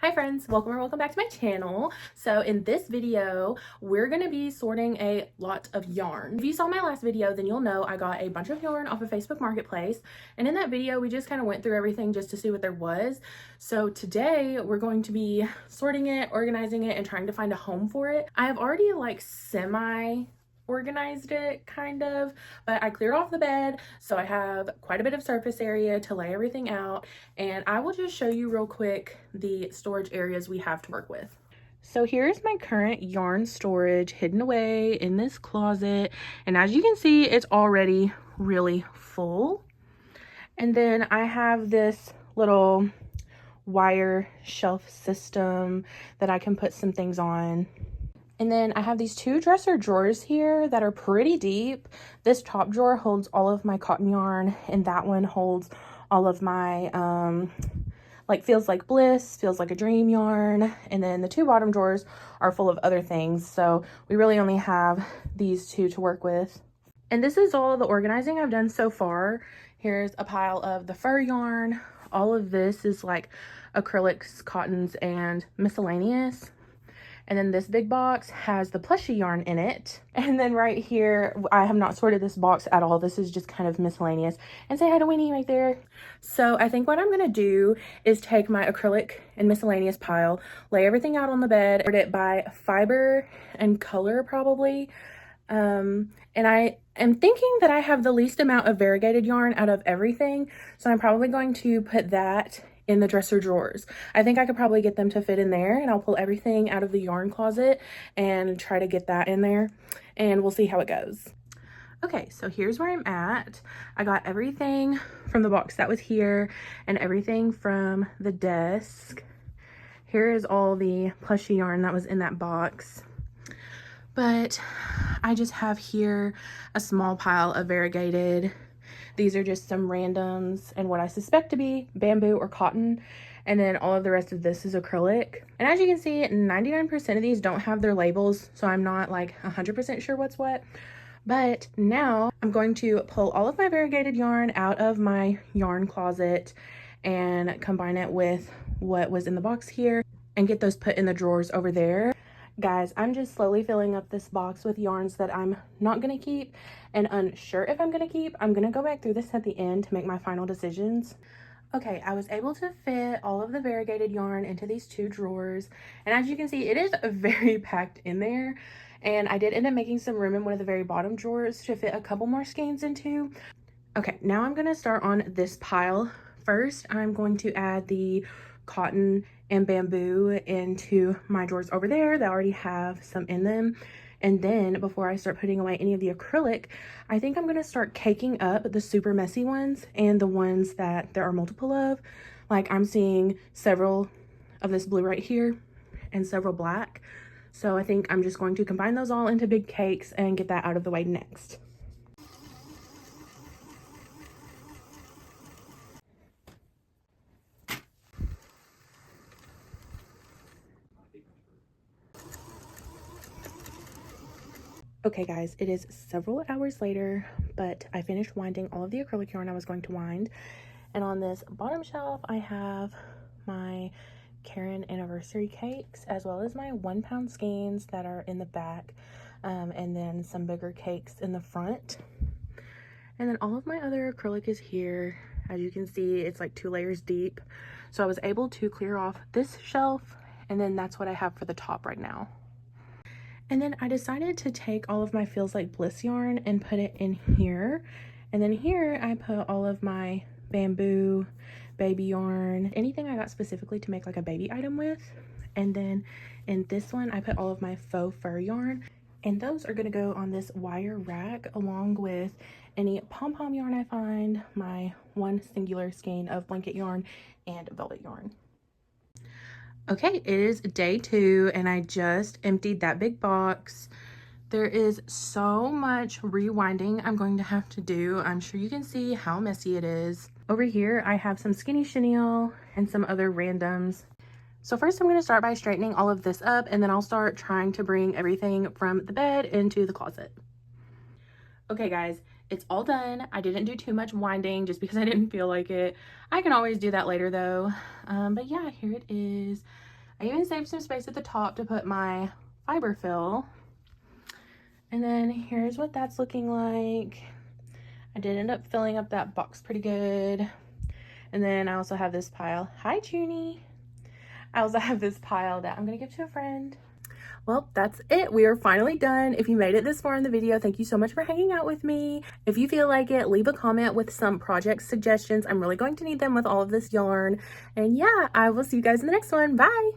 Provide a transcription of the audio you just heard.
Hi friends, welcome or welcome back to my channel. So in this video, we're going to be sorting a lot of yarn. If you saw my last video, then you'll know I got a bunch of yarn off of Facebook Marketplace. And in that video, we just kind of went through everything just to see what there was. So today we're going to be sorting it, organizing it, and trying to find a home for it. I have already like organized it kind of, but I cleared off the bed, so I have quite a bit of surface area to lay everything out, and I will just show you real quick the storage areas we have to work with. So here's my current yarn storage hidden away in this closet, and as you can see, it's already really full. And then I have this little wire shelf system that I can put some things on. And then I have these two dresser drawers here that are pretty deep. This top drawer holds all of my cotton yarn, and that one holds all of my like Feels Like Bliss, Feels Like a Dream yarn. And then the two bottom drawers are full of other things. So we really only have these two to work with. And this is all the organizing I've done so far. Here's a pile of the fur yarn. All of this is like acrylics, cottons, and miscellaneous. And then this big box has the plushie yarn in it. And then right here, I have not sorted this box at all. This is just kind of miscellaneous. And say hi to Winnie right there. So I think what I'm gonna do is take my acrylic and miscellaneous pile, lay everything out on the bed, sort it by fiber and color probably. And I am thinking that I have the least amount of variegated yarn out of everything. So I'm probably going to put that in the dresser drawers. I think I could probably get them to fit in there, and I'll pull everything out of the yarn closet and try to get that in there, and we'll see how it goes. Okay, so here's where I'm at. I got everything from the box that was here and everything from the desk. Here is all the plushie yarn that was in that box. But I just have here a small pile of variegated. These are just some randoms and what I suspect to be bamboo or cotton. And then all of the rest of this is acrylic. And as you can see, 99% of these don't have their labels, so I'm not like 100% sure what's what. But now I'm going to pull all of my variegated yarn out of my yarn closet and combine it with what was in the box here and get those put in the drawers over there. Guys, I'm just slowly filling up this box with yarns that I'm not going to keep and unsure if I'm going to keep. I'm going to go back through this at the end to make my final decisions. Okay, I was able to fit all of the variegated yarn into these two drawers, and as you can see, it is very packed in there. And I did end up making some room in one of the very bottom drawers to fit a couple more skeins into. Okay, now I'm going to start on this pile. First, I'm going to add the cotton and bamboo into my drawers over there that already have some in them. And then before I start putting away any of the acrylic, I think I'm going to start caking up the super messy ones and the ones that there are multiple of. Like I'm seeing several of this blue right here and several black. So I think I'm just going to combine those all into big cakes and get that out of the way next. Okay guys, it is several hours later, but I finished winding all of the acrylic yarn I was going to wind. And on this bottom shelf, I have my Karen anniversary cakes, as well as my 1 pound skeins that are in the back, and then some bigger cakes in the front. And then all of my other acrylic is here. As you can see, it's like 2 layers deep. So I was able to clear off this shelf, and then that's what I have for the top right now. And then I decided to take all of my Feels Like Bliss yarn and put it in here. And then here I put all of my bamboo, baby yarn, anything I got specifically to make like a baby item with. And then in this one, I put all of my faux fur yarn. And those are gonna go on this wire rack along with any pom-pom yarn I find, my one singular skein of blanket yarn, and velvet yarn. Okay, it is day 2 and I just emptied that big box. There is so much rewinding I'm going to have to do. I'm sure you can see how messy it is. Over here, I have some skinny chenille and some other randoms. So first I'm going to start by straightening all of this up, and then I'll start trying to bring everything from the bed into the closet. Okay guys, it's all done. I didn't do too much winding just because I didn't feel like it. I can always do that later though. But yeah, here it is. I even saved some space at the top to put my fiber fill. And then here's what that's looking like. I did end up filling up that box pretty good. And then I also have this pile. Hi, Junie. I also have this pile that I'm gonna give to a friend. Well, that's it. We are finally done. If you made it this far in the video, thank you so much for hanging out with me. If you feel like it, leave a comment with some project suggestions. I'm really going to need them with all of this yarn. And yeah, I will see you guys in the next one. Bye.